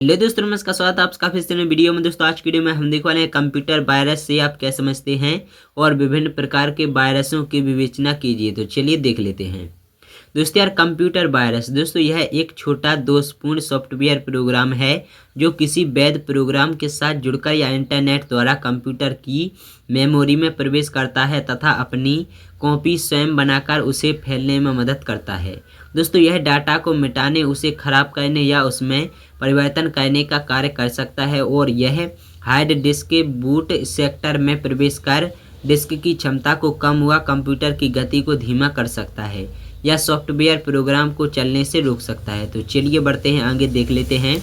Hello दोस्तों, नमस्कार। स्वागत है आपका फिर से नई वीडियो में। दोस्तों आज की वीडियो में हम देखने वाले हैं कंप्यूटर वायरस से आप क्या समझते हैं और विभिन्न प्रकार के वायरसों की विवेचना कीजिए। तो चलिए देख लेते हैं। दोस्तों यार, कंप्यूटर वायरस दोस्तों यह एक छोटा दोषपूर्ण सॉफ्टवेयर प्रोग्राम है जो किसी वैध प्रोग्राम के साथ जुड़कर या इंटरनेट द्वारा कंप्यूटर की मेमोरी में प्रवेश करता है तथा अपनी कॉपी स्वयं बनाकर उसे फैलने में मदद करता है। दोस्तों यह डाटा को मिटाने, उसे खराब करने या उसमें परिवर्तन करने का कार्य कर सकता है और यह हार्ड डिस्क के बूट सेक्टर में प्रवेश कर डिस्क की क्षमता को कम हुआ कंप्यूटर की गति को धीमा कर सकता है या सॉफ्टवेयर प्रोग्राम को चलने से रोक सकता है। तो चलिए बढ़ते हैं आगे, देख लेते हैं।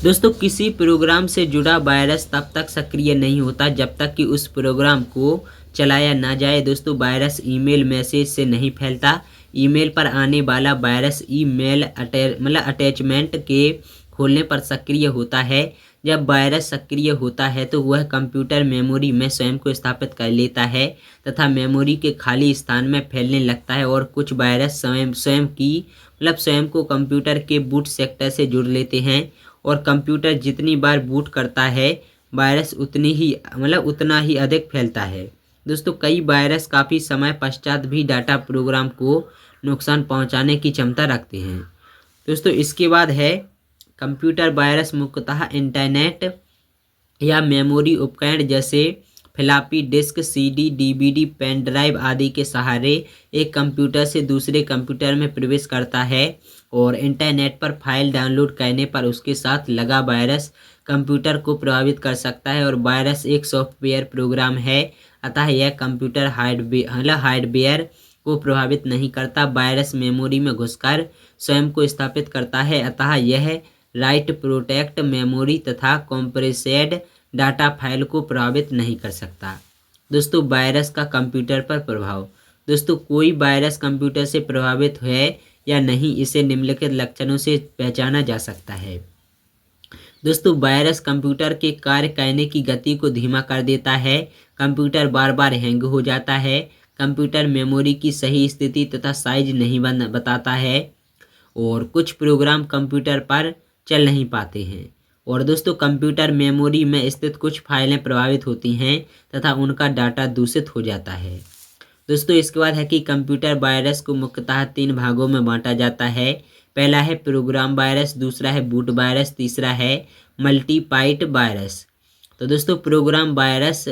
दोस्तों किसी प्रोग्राम से जुड़ा वायरस तब तक सक्रिय नहीं होता जब तक कि उस प्रोग्राम को चलाया ना जाए। दोस्तों वायरस ईमेल मैसेज से नहीं फैलता। ईमेल पर आने वाला वायरस ईमेल अटैचमेंट के खोलने पर सक्रिय होता है। जब वायरस सक्रिय होता है तो वह कंप्यूटर मेमोरी में स्वयं को स्थापित कर लेता है तथा मेमोरी के खाली स्थान में फैलने लगता है और कुछ वायरस स्वयं को कंप्यूटर के बूट सेक्टर से जुड़ लेते हैं और कंप्यूटर जितनी बार बूट करता है वायरस उतना ही अधिक फैलता है। दोस्तों कई वायरस काफ़ी समय पश्चात भी डाटा प्रोग्राम को नुकसान पहुंचाने की क्षमता रखते हैं। दोस्तों इसके बाद है कंप्यूटर वायरस मुख्यतः इंटरनेट या मेमोरी उपकरण जैसे floppy disk, CD, DVD, pen drive आदि के सहारे एक कंप्यूटर से दूसरे कंप्यूटर में प्रवेश करता है और इंटरनेट पर फाइल डाउनलोड करने पर उसके साथ लगा वायरस कंप्यूटर को प्रभावित कर सकता है। और वायरस एक सॉफ्टवेयर प्रोग्राम है, अतः यह कंप्यूटर हार्डवेयर को प्रभावित नहीं करता। वायरस मेमोरी में घुसकर स्वयं को स्थापित करता है, अतः यह राइट प्रोटेक्ट मेमोरी तथा कॉम्प्रेस्ड डाटा फाइल को प्रभावित नहीं कर सकता। दोस्तों वायरस का कंप्यूटर पर प्रभाव। दोस्तों कोई वायरस कंप्यूटर से प्रभावित है या नहीं, इसे निम्नलिखित लक्षणों से पहचाना जा सकता है। दोस्तों वायरस कंप्यूटर के कार्य करने की गति को धीमा कर देता है। कंप्यूटर बार बार हैंग हो जाता है। कंप्यूटर मेमोरी की सही स्थिति तथा साइज नहीं बताता है और कुछ प्रोग्राम कंप्यूटर पर चल नहीं पाते हैं। और दोस्तों कंप्यूटर मेमोरी में स्थित कुछ फाइलें प्रभावित होती हैं तथा उनका डाटा दूषित हो जाता है। दोस्तों इसके बाद है कि कंप्यूटर वायरस को मुख्यतः 3 भागों में बांटा जाता है। पहला है प्रोग्राम वायरस, दूसरा है बूट वायरस, तीसरा है मल्टीपाइट वायरस। तो दोस्तों प्रोग्राम वायरस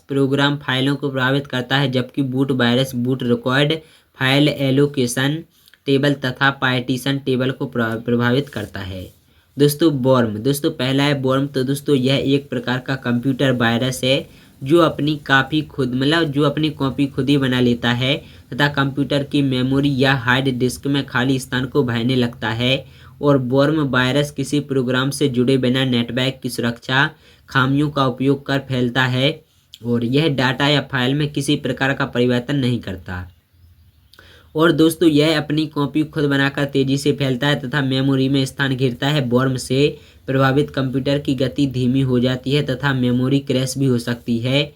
प्रोग्राम फाइलों को प्रभावित करता है, जबकि boot virus boot record, file allocation table तथा पार्टीशन टेबल को प्रभावित करता है। दोस्तों वर्म। दोस्तों पहला है वर्म। तो दोस्तों यह एक प्रकार का कंप्यूटर वायरस है जो अपनी कॉपी खुद ही बना लेता है तथा कंप्यूटर की मेमोरी या हार्ड डिस्क में खाली स्थान को भरने लगता है। और वर्म वायरस किसी प्रोग्राम से जुड़े बिना नेटवर्क की सुरक्षा खामियों का उपयोग कर फैलता है और यह डाटा या फाइल में किसी प्रकार का परिवर्तन नहीं करता। और दोस्तों यह अपनी कॉपी खुद बनाकर तेजी से फैलता है तथा मेमोरी में स्थान घेरता है। वर्म से प्रभावित कंप्यूटर की गति धीमी हो जाती है तथा मेमोरी क्रैश भी हो सकती है।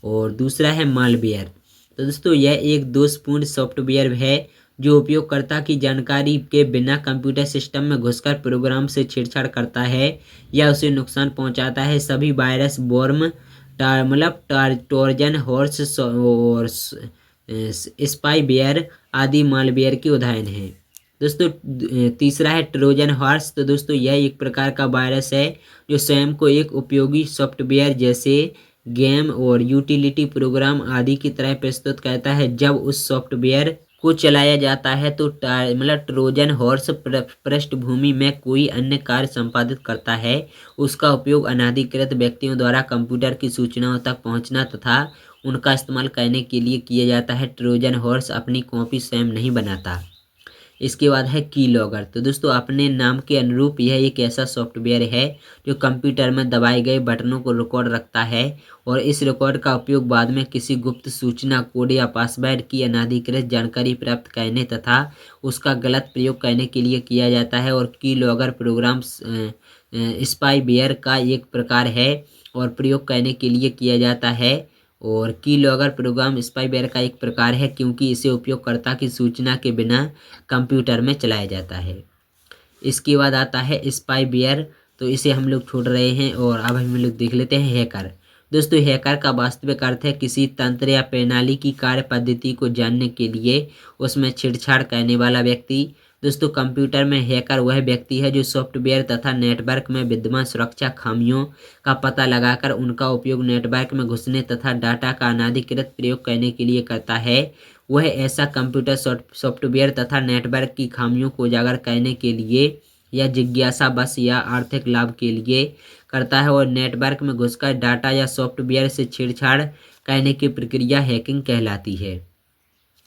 और दूसरा है मालवेयर। तो दोस्तों यह एक दोषपूर्ण सॉफ्टवेयर है जो उपयोगकर्ता की जानकारी के बिना कंप्यूटर सिस्टम में घुसकर प्रोग्राम से छेड़छाड़ करता है या उसे नुकसान पहुंचाता है। सभी वायरस वर्म, ट्रोजन हॉर्स और स्पाईवेयर आदि मालवेयर के उदाहरण हैं। दोस्तों तीसरा है ट्रोजन हॉर्स। तो दोस्तों यह एक प्रकार का वायरस है जो स्वयं को एक उपयोगी सॉफ्टवेयर जैसे गेम और यूटिलिटी प्रोग्राम आदि की तरह प्रस्तुत करता है। जब उस सॉफ्टवेयर को चलाया जाता है तो ट्रोजन हॉर्स पृष्ठभूमि में कोई अन्य कार्य संपादित करता है। उसका उपयोग अनधिकृत व्यक्तियों द्वारा कंप्यूटर की सूचनाओं तक पहुंचना तथा उनका इस्तेमाल करने के लिए किया जाता है। ट्रोजन हॉर्स अपनी कॉपी स्वयं नहीं बनाता। इसके बाद है कीलॉगर। तो दोस्तों अपने नाम के अनुरूप यह एक ऐसा सॉफ्टवेयर है जो कंप्यूटर में दबाए गए बटनों को रिकॉर्ड रखता है और इस रिकॉर्ड का उपयोग बाद में किसी गुप्त सूचना, कोड या पासवर्ड की अनधिकृत जानकारी प्राप्त करने तथा उसका गलत प्रयोग करने के लिए किया जाता है। और कीलॉगर प्रोग्राम स्पाईवेयर का एक प्रकार है और प्रयोग करने के लिए किया जाता है। और कीलॉगर प्रोग्राम स्पाईवेयर का एक प्रकार है क्योंकि इसे उपयोगकर्ता की सूचना के बिना कंप्यूटर में चलाया जाता है। इसके बाद आता है स्पाईवेयर, तो इसे हम लोग छोड़ रहे हैं और अब हम लोग देख लेते हैं हैकर। दोस्तों हैकर का वास्तविक अर्थ है किसी तंत्र या प्रणाली की कार्य पद्धति को जानने के लिए उसमें छेड़छाड़ करने वाला व्यक्ति। दोस्तों कंप्यूटर में हैकर वह व्यक्ति है जो सॉफ्टवेयर तथा नेटवर्क में विद्यमान सुरक्षा खामियों का पता लगाकर उनका उपयोग नेटवर्क में घुसने तथा डाटा का अनाधिकृत प्रयोग करने के लिए करता है। वह ऐसा कंप्यूटर सॉफ्टवेयर तथा नेटवर्क की खामियों को उजागर करने के लिए या जिज्ञासा बस या आर्थिक लाभ के लिए करता है और नेटवर्क में घुसकर डाटा या सॉफ्टवेयर से छेड़छाड़ करने की प्रक्रिया हैकिंग कहलाती है।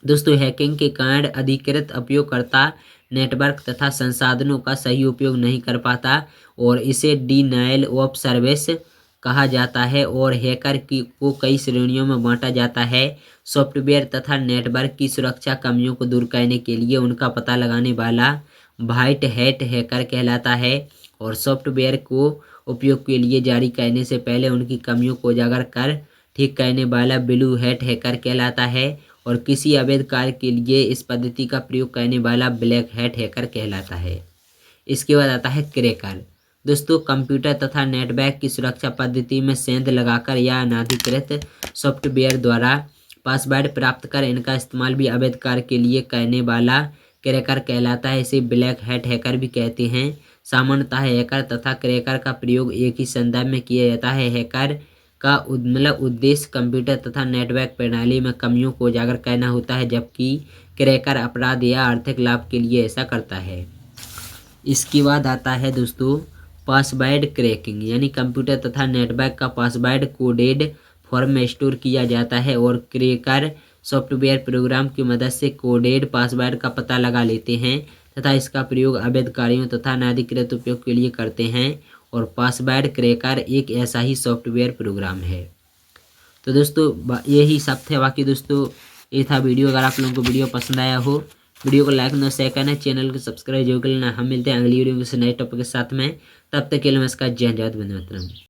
दोस्तों हैकिंग के कारण अधिकृत उपयोगकर्ता नेटवर्क तथा संसाधनों का सही उपयोग नहीं कर पाता और इसे डिनायल ऑफ सर्विस कहा जाता है। और हैकर को कई श्रेणियों में बांटा जाता है। सॉफ्टवेयर तथा नेटवर्क की सुरक्षा कमियों को दूर करने के लिए उनका पता लगाने वाला व्हाइट हैट हैकर कहलाता है और सॉफ्टवेयर को उपयोग के लिए जारी करने से पहले उनकी कमियों को उजागर कर ठीक करने वाला ब्लू हैट हैकर कहलाता है और किसी अवैध कार्य के लिए इस पद्धति का प्रयोग करने वाला ब्लैक हैट हैकर कहलाता है। इसके बाद आता है क्रैकर। दोस्तों कंप्यूटर तथा नेटवर्क की सुरक्षा पद्धति में सेंध लगाकर या अनाधिकृत सॉफ्टवेयर द्वारा पासवर्ड प्राप्त कर इनका इस्तेमाल भी अवैध कार्य के लिए करने वाला क्रैकर कहलाता है। इसे ब्लैक हैट हैकर भी कहते हैं। सामान्यतः हैकर तथा क्रैकर का प्रयोग एक ही संदर्भ में किया जाता है। हैकर का उद्देश्य कंप्यूटर तथा नेटवर्क प्रणाली में कमियों को उजागर करना होता है, जबकि क्रैकर अपराध या आर्थिक लाभ के लिए ऐसा करता है। इसके बाद आता है दोस्तों पासवर्ड क्रैकिंग, यानी कंप्यूटर तथा नेटवर्क का पासवर्ड कोडेड फॉर्म में स्टोर किया जाता है और क्रैकर सॉफ्टवेयर प्रोग्राम की मदद से कोडेड पासवर्ड का पता लगा लेते हैं तथा इसका प्रयोग अवैध कार्यों तथा अनाधिकृत उपयोग के लिए करते हैं और पासवर्ड क्रैकर एक ऐसा ही सॉफ्टवेयर प्रोग्राम है। तो दोस्तों यही सब थे। बाकी दोस्तों ये था वीडियो। अगर आप लोगों को वीडियो पसंद आया हो वीडियो को लाइक न शेयर करना, चैनल को सब्सक्राइब जरूर कर लेना। हम मिलते हैं अगली वीडियो में नए टॉपिक के साथ में। तब तक के लिए नमस्कार, जय हिंद, वंदे मातरम।